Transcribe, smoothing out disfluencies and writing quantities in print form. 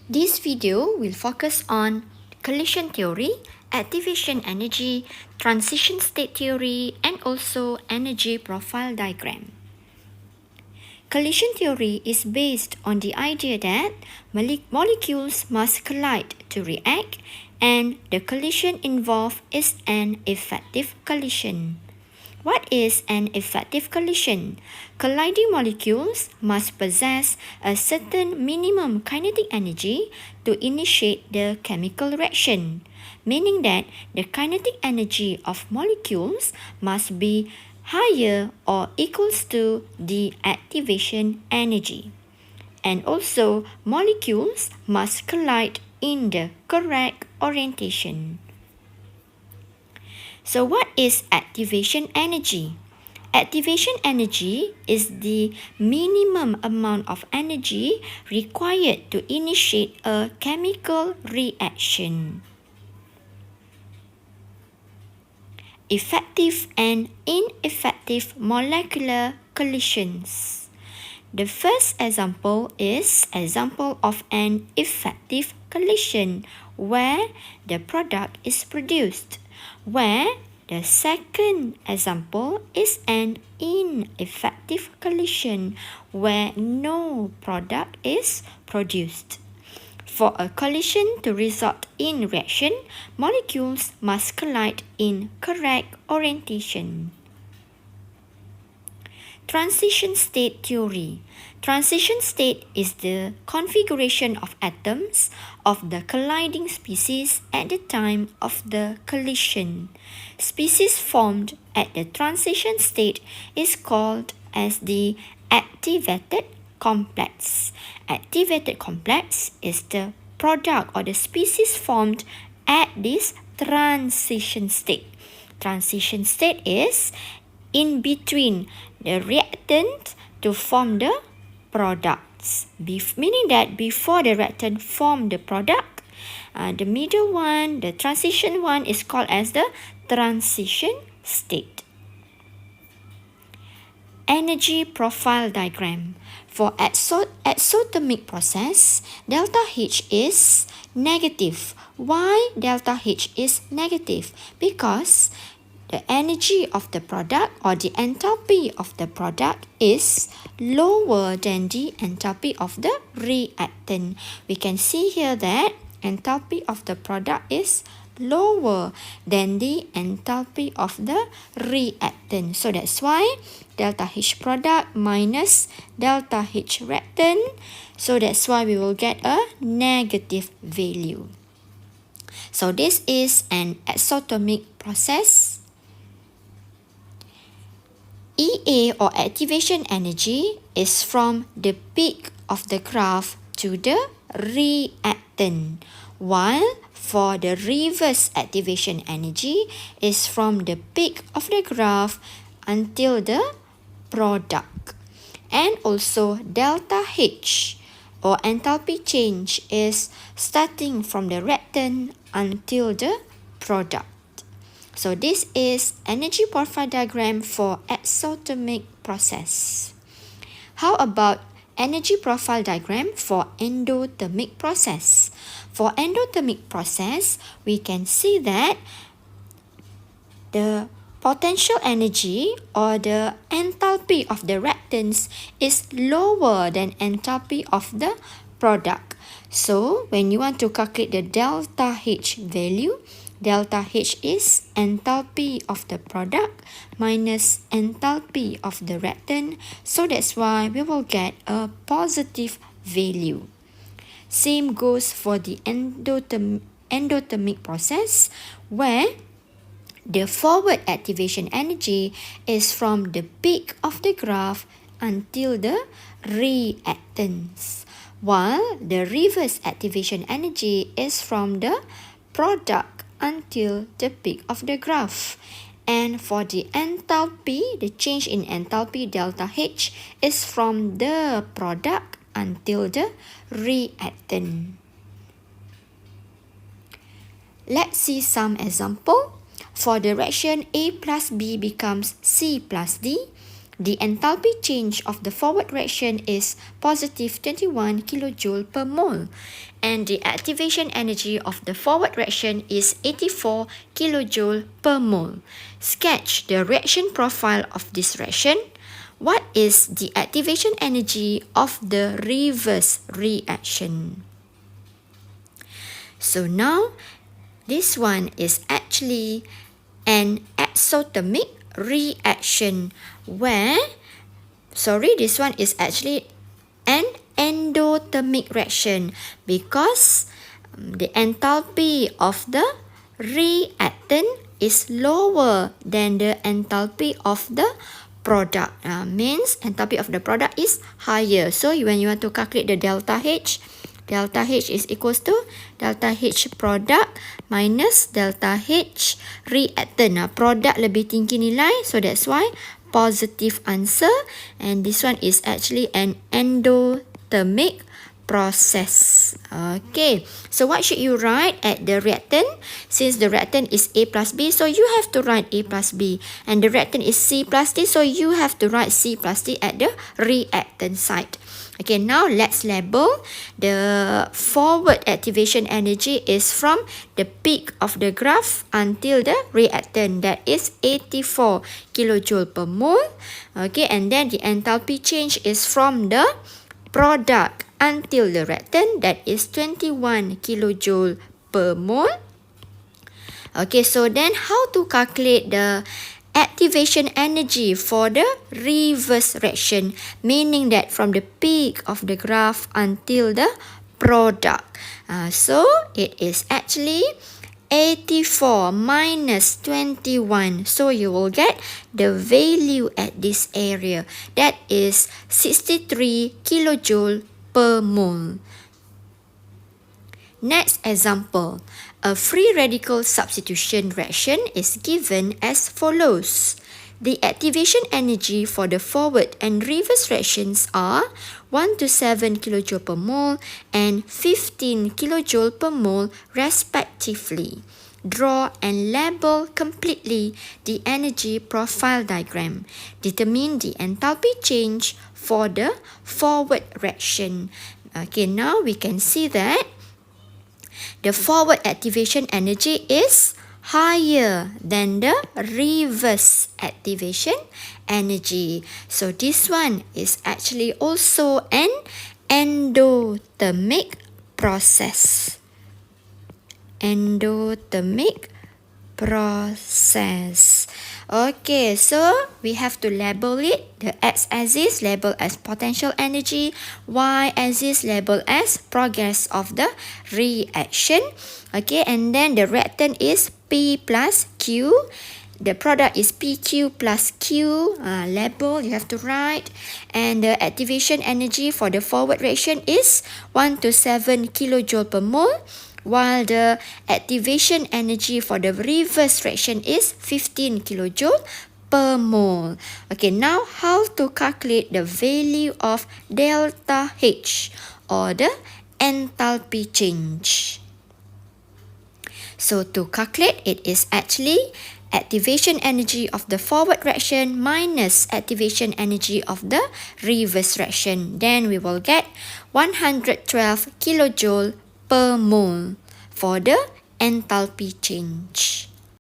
This video will focus on collision theory, activation energy, transition state theory, and also energy profile diagram. Collision theory is based on the idea that molecules must collide to react, and the collision involved is an effective collision. What is an effective collision? Colliding molecules must possess a certain minimum kinetic energy to initiate the chemical reaction, meaning that the kinetic energy of molecules must be higher or equals to the activation energy. And also, molecules must collide in the correct orientation. So what is activation energy? Activation energy is the minimum amount of energy required to initiate a chemical reaction. Effective and ineffective molecular collisions. The first example is example of an effective collision where the product is produced, where the second example is an ineffective collision where no product is produced. For a collision to result in reaction, molecules must collide in correct orientation. Transition state theory. Transition state is the configuration of atoms of the colliding species at the time of the collision. Species formed at the transition state is called as the activated complex. Activated complex is the product or the species formed at this transition state. Transition state is in between the reactant to form the products, meaning that before the reactant form the product, the middle one, the transition one, is called as the transition state. Energy profile diagram. For exothermic process, delta H is negative. Why delta H is negative? Because the energy of the product or the enthalpy of the product is lower than the enthalpy of the reactant. We can see here that enthalpy of the product is lower than the enthalpy of the reactant. So that's why delta H product minus delta H reactant. So that's why we will get a negative value. So this is an exothermic process. EA or activation energy is from the peak of the graph to the reactant, while for the reverse activation energy is from the peak of the graph until the product. And also delta H or enthalpy change is starting from the reactant until the product. So this is energy profile diagram for exothermic process. How about energy profile diagram for endothermic process? For endothermic process, we can see that the potential energy or the enthalpy of the reactants is lower than enthalpy of the product. So when you want to calculate the delta H value, delta H is enthalpy of the product minus enthalpy of the reactant. So that's why we will get a positive value. Same goes for the endothermic process where the forward activation energy is from the peak of the graph until the reactants, while the reverse activation energy is from the product until the peak of the graph. And for the enthalpy, the change in enthalpy delta H is from the product until the reactant. Let's see some example. For the reaction A plus B becomes C plus D, the enthalpy change of the forward reaction is positive 21 kilojoule per mole, and the activation energy of the forward reaction is 84 kilojoule per mole. Sketch the reaction profile of this reaction. What is the activation energy of the reverse reaction? So now, this one is actually an exothermic reaction where, this one is actually an endothermic reaction because the enthalpy of the reactant is lower than the enthalpy of the product. Means enthalpy of the product is higher. So when you want to calculate the delta H is equals to delta H product minus delta H reactant. Product lebih tinggi nilai, so that's why positive answer. And this one is actually an endothermic process. Okay, so what should you write at the reactant? Since the reactant is A plus B, so you have to write A plus B. And the reactant is C plus D, so you have to write C plus D at the reactant side. Okay, now let's label. The forward activation energy is from the peak of the graph until the reactant, that is 84 kilojoule per mole. Okay, and then the enthalpy change is from the product until the reactant, that is 21 kilojoule per mole. Okay, so then how to calculate the activation energy for the reverse reaction, meaning that from the peak of the graph until the product. So it is actually 84 minus 21. So you will get the value at this area, that is 63 kilojoule per mole. Next example, a free radical substitution reaction is given as follows. The activation energy for the forward and reverse reactions are 1 to 7 kilojoule per mole and 15 kilojoule per mole respectively. Draw and label completely the energy profile diagram. Determine the enthalpy change for the forward reaction. Okay, now we can see that the forward activation energy is higher than the reverse activation energy. So this one is actually also an endothermic process. Endothermic process. Okay, so we have to label it. The x-axis label as potential energy, y-axis label as progress of the reaction. Okay, and then the reactant is P plus Q. The product is PQ plus Q. Label you have to write. And the activation energy for the forward reaction is 1 to 7 kilojoule per mole, while the activation energy for the reverse reaction is 15 kilojoule per mole. Okay, now how to calculate the value of delta H or the enthalpy change? So to calculate, it is actually activation energy of the forward reaction minus activation energy of the reverse reaction. Then we will get 112 kilojoule per mole for the enthalpy change.